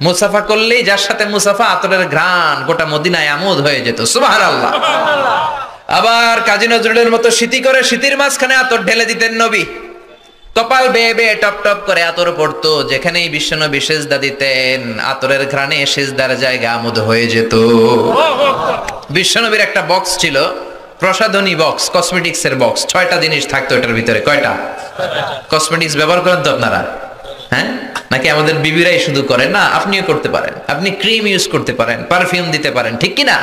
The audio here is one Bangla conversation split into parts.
মুসাফা করলেই যার সাথে মুসাফা আতরের ঘ্রাণ গোটা মদিনায় আমোদ হয়ে যেত। সুবহানাল্লাহ। আবার কাজী নজরুলের মতো শীতি করে শীতির মাঝখানে আতর ঢেলে দিতেন নবী। কপাল বেয়ে বেয়ে টপ টপ করে আতর পড়তো, যেখানেই বিশ্বনবী সেজদা দিতেন আতরের ঘ্রাণে সেজদার জায়গা আমোদ হয়ে যেত। বিশ্বনবীর একটা বক্স ছিল, প্রসাধনী বক্স, কসমেটিক্স এর বক্স। 6টা জিনিস থাকতো এটার ভিতরে। কয়টা? কসমেটিক্স ব্যবহার করেন তো আপনারা? হ্যাঁ, নাকি আমাদের বিবিরাই শুধু করেন? না, আপনিও করতে পারেন। আপনি ক্রিম ইউজ করতে পারেন, পারফিউম দিতে পারেন, ঠিক কি না?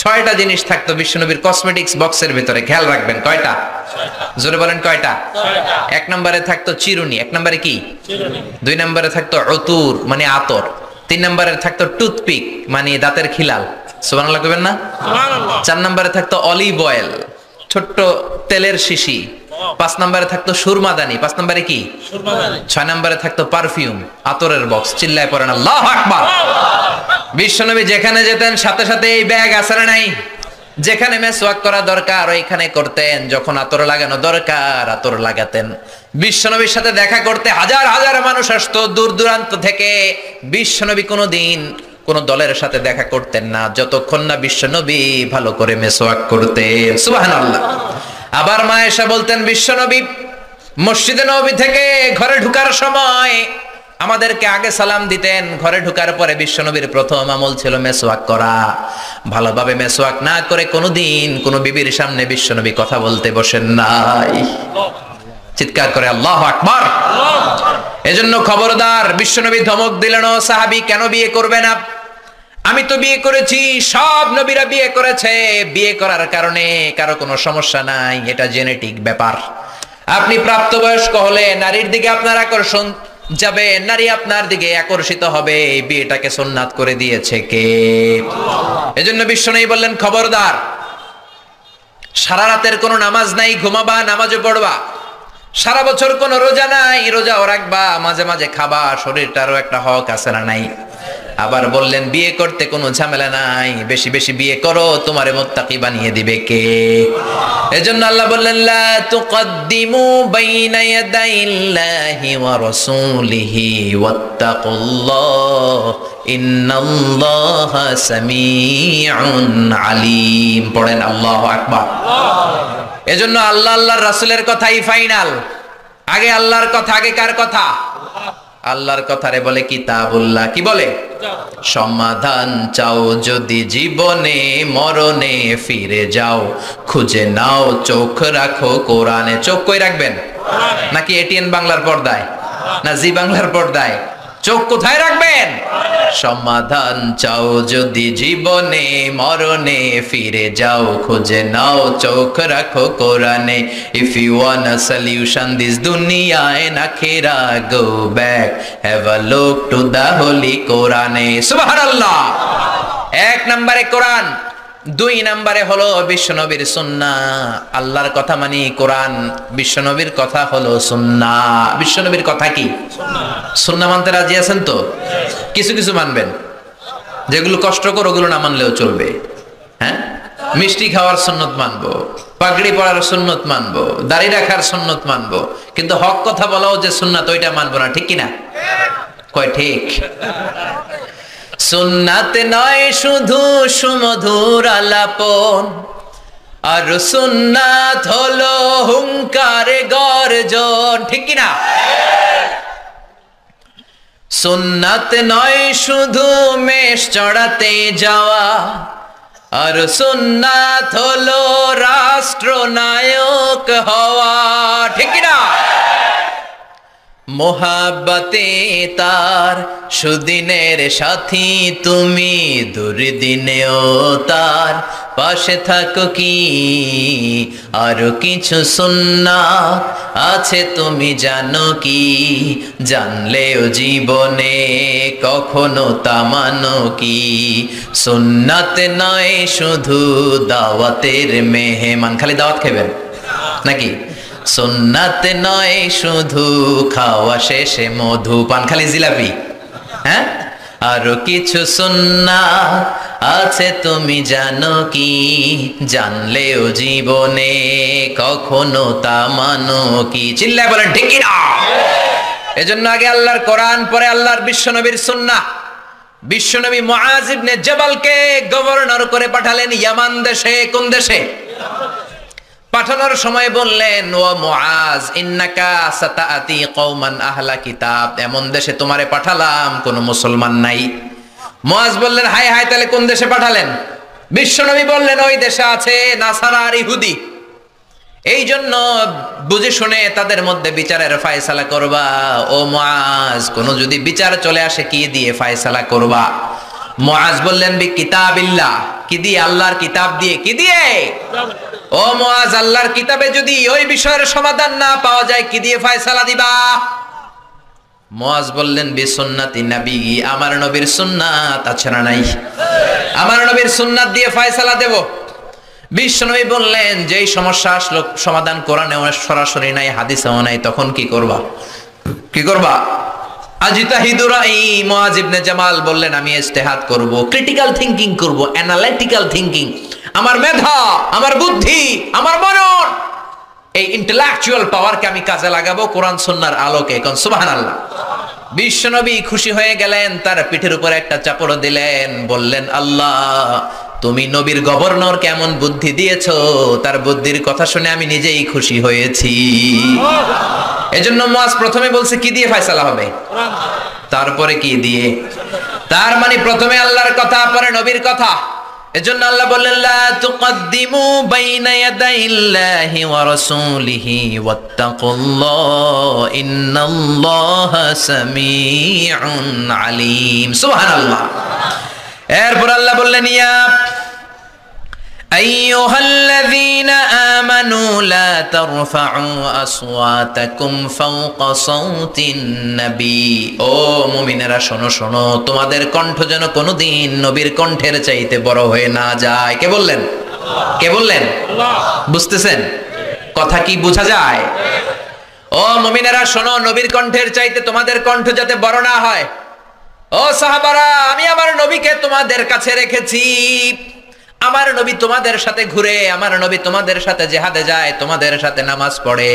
6টা জিনিস থাকতো বিশ্বনবীর কসমেটিক্স বক্সের ভিতরে। খেয়াল রাখবেন কয়টা? জোরে বলেন কয়টা? 1 নম্বরে থাকতো চিরুনি। 1 নম্বরে কি? 2 নম্বরে থাকতো উতুর মানে আতর। 3 নম্বরে থাকতো টুথপিক মানে দাঁতের খিলাল। সুবহানাল্লাহ কইবেন না? সুবহানাল্লাহ। 4 নম্বরে থাকতো অলিভ অয়েল, ছোট্ট তেলের শিশি। 5 নম্বরে থাকতো সুরমাদানি। 5 নম্বরে কি? সুরমাদানি। 6 নম্বরে থাকতো পারফিউম, আতরের বক্স। চিল্লায় পড়েন আল্লাহু আকবার। বিশ্বনবী যেখানে যেতেন সাথে সাথে এই ব্যাগ আসরে নাই। যেখানে মেসওয়াক করা দরকার ওইখানে করতেন, যখন আতর লাগানো দরকার আতর লাগাতেন। বিশ্বনবীর সাথে দেখা করতে হাজার হাজার মানুষ আসতো দূর দূরান্ত থেকে। বিশ্বনবী কোনোদিন কোন দলের সাথে দেখা করতেন না যতক্ষণ না বিশ্বনবী ভালো করে মেসওয়াক করতেন। সুবহানাল্লাহ। আবার মা আয়েশা বলতেন, বিশ্বনবী মসজিদে নববী থেকে ঘরে ঢোকার সময় আমাদেরকে আগে সালাম দিতেন। ঘরে ঢোকার পরে বিশ্বনবীর প্রথম আমল ছিল মেসওয়াক করা। ভালোভাবে মেসওয়াক না করে কোনোদিন কোন বিবির সামনে বিশ্বনবী কথা বলতে বসেন নাই। চিৎকার করে আল্লাহু আকবার। এজন্য খবরদার, বিশ্বনবী ধমক দিলেন, ও সাহাবী কেন বিয়ে করবে না? আমি তো বিয়ে করেছি, সব নবীরা বিয়ে করেছে। বিয়ে করার কারণে কারো কোনো সমস্যা নাই, এটা জেনেটিক ব্যাপার। আপনি প্রাপ্তবয়স্ক হলে নারীর দিকে আপনার আকর্ষণ যাবে, নারী আপনার দিকে আকর্ষিত হবে। এই বিয়েটাকে সুন্নাত করে দিয়েছে কে? এজন্য বিশ্বনবী বললেন, খবরদার, সারা রাতের কোনো নামাজ নাই, ঘুমাবা, নামাজও পড়বা। সারা বছর কোনো রোজা নাই, রোজাও রাখবা, মাঝে মাঝে খাবা, শরীরটারও একটা হক আছে না নাই? আবার বললেন, বিয়ে করতে কোনো ঝামেলা নাই, বেশি বেশি বিয়ে করো, তোমারে মুত্তাকি বানিয়ে দিবে কে? এজন্য আল্লাহ বললেন, লা তুকদ্দিমু বাইনা ইয়াদাইল্লাহি ওয়া রাসূলিহি ওয়াত্তাকুল্লাহ ইন্নাল্লাহা সামিউন আলীম। পড়েন আল্লাহু আকবার। এজন্য আল্লাহ আল্লাহর রাসূলের কথাই ফাইনাল। আগে আল্লাহর কথা, আগে কার কথা? আল্লাহর কথারে বলে কিতাবুল্লাহ। কি বলে? সমাধান চাও যদি জীবনে, মরণে ফিরে যাও, খুঁজে নাও চোখ রাখো কোরআনে। চোখ কই রাখবেন? নাকি এটিএন বাংলার পর্দায়, না জি বাংলার পর্দায়? চোখ কোথায় রাখবেন? সমাধান চাও যদি জীবনে, মরণে ফিরে যাও, খুঁজে নাও চোখ রাখো কোরআনে। If you want a solution this দুনিয়া এন্ড আখিরা, go back, have a look to the holy কোরআনে। সুবহানাল্লাহ। 1 নম্বরে কোরআন, 2 নম্বরে হলো বিশ্বনবীর সুন্নাহ। আল্লাহর কথা মানি কোরআন, বিশ্বনবীর কথা হলো সুন্নাহ। বিশ্বনবীর কথা কি? সুন্নাহ মানতে রাজি আছেন তো? কিছু কিছু মানবেন, যেগুলো কষ্টকর ওগুলো না মানলেও চলবে। হ্যাঁ, মিষ্টি খাওয়ার সুন্নত মানবো, পাগড়ি পরার সুন্নত মানবো, দাড়ি রাখার সুন্নত মানবো, কিন্তু হক কথা বলাও যে সুন্নাত ওইটা মানবো না। ঠিক কিনা? কয় ঠিক? সুন্নাত নয় শুধু সুমধুর আলাপন, আর সুন্নাত হলো হুঙ্কারে গর্জন। ঠিক কিনা? সুন্নাত নয় শুধু মেষ চড়াতে যাওয়া, আর সুন্নাত হলো রাষ্ট্রনায়ক হওয়া। ঠিক কিনা? মোহাব্বতে তার সুদিনের সাথী তুমি, দুর্দিনেও তার পাশে থাকো কি? আরো কিছু সুন্নাত আছে তুমি জানো কি? জানলেও জীবনে কখনো তা মানো কি? সুন্নাত নয় শুধু দাওয়াতের মেহমান, খালি দাওয়াত খাবেন নাকি? সুন্নাত নয় শুধু খাওয়া শেষে মধু পান, খালি জিলাপি। হ্যাঁ, আরো কিছু সুন্নাত আছে তুমি জানো কি? জানলেও জীবনে কখনো তা মানো কি? চিল্লায় বলেন ঠিক কিনা? এজন্য আগে আল্লাহর কোরআন, পরে আল্লাহর বিশ্বনবীর সুন্নাহ। বিশ্বনবী মুআজ ইবনে জাবালকে গভর্নর করে পাঠালেন ইয়ামান দেশে। কোন দেশে? পাঠানোর সময় বললেন, ও মুআজ ইন্নাকা সাতাআতি কওমান আহলা কিতাব, এমন দেশে তোমারে পাঠালাম কোন মুসলমান নাই। মুআজ বললেন, হায় হায়, তাহলে কোন দেশে পাঠালেন? বিশ্বনবী বললেন, ওই দেশে আছে নাসারা আর ইহুদি, এই জন্য বুঝে শুনে তাদের মধ্যে বিচারের ফায়সালা করবা। ও মুআজ, কোন যদি বিচার চলে আসে কি দিয়ে ফায়সালা করবা? মুআজ বললেন, বি কিতাবিল্লাহ, কি দিয়ে? আল্লাহর কিতাব দিয়ে। কি দিয়ে? ও মুআজ, আল্লাহর কিতাবে যদি ওই বিষয়ের সমাধান না পাওয়া যায় কি দিয়ে ফায়সালা দিবা? মুআজ বললেন, বি সুন্নাতি নবী, আমার নবীর সুন্নাত আছে না নাই? আমার নবীর সুন্নাত দিয়ে ফায়সালা দেব। বিশ্বনবী বললেন, যেই সমস্যা আসলো সমাধান কোরআনে সরাসরি নাই, হাদিসেও নাই, তখন কি করবা? কি করবা? আজিতাহিদু রাই। মুআজ ইবনে জামাল বললেন, আমি ইজতিহাদ করব, ক্রিটিক্যাল থিংকিং করব, অ্যানালিটিক্যাল থিংকিং। আমার মেধা, আমার বুদ্ধি, আমার মনন, এই ইন্টেলেকচুয়াল পাওয়ারকে আমি কাজে লাগাবো কোরআন সুন্নাহর আলোকে। কোন সুবহানাল্লাহ। বিশ্বনবী খুশি হয়ে গেলেন, তার পিঠের উপরে একটা চাপড় দিলেন, বললেন, আল্লাহ তুমি নবীর গভর্নর কেমন বুদ্ধি দিয়েছো, তার বুদ্ধির কথা শুনে আমি নিজেই খুশি হয়েছি। এজন্য মুআজ প্রথমে বলছে কি দিয়ে ফয়সালা হবে, তারপরে কি দিয়ে। তার মানে প্রথমে আল্লাহর কথা, পরে নবীর কথা। এজন্য আল্লাহ বললেন, লা তুকদ্দিমু বাইনা ইয়াদাইল্লাহি ওয়া রাসূলিহি ওয়াত্তাকুল্লাহ ইন্নাল্লাহা সামিউন আলীম। সুবহানাল্লাহ। এরপর আল্লাহ বললেন, ইয়া আইয়ুহাল্লাযীনা আমানু লা তারফাউ আসওয়াতাকুম ফাওকা সাওতিন নবী। ও মুমিনেরা শোনো শোনো, তোমাদের কণ্ঠ যেন কোনোদিন নবীর কণ্ঠের চাইতে বড় হয়ে না যায়। কে বললেন? কে বললেন? আল্লাহ। বুঝতেছেন কথা কি বোঝা যায়? ও মুমিনেরা শোনো, নবীর কণ্ঠের চাইতে তোমাদের কণ্ঠ যাতে বড় না হয়। ও সাহাবারা, আমি আমার নবীকে তোমাদের কাছে রেখেছি। আমার নবী তোমাদের সাথে ঘুরে, আমার নবী তোমাদের সাথে জিহাদে যায়, তোমাদের সাথে নামাজ পড়ে।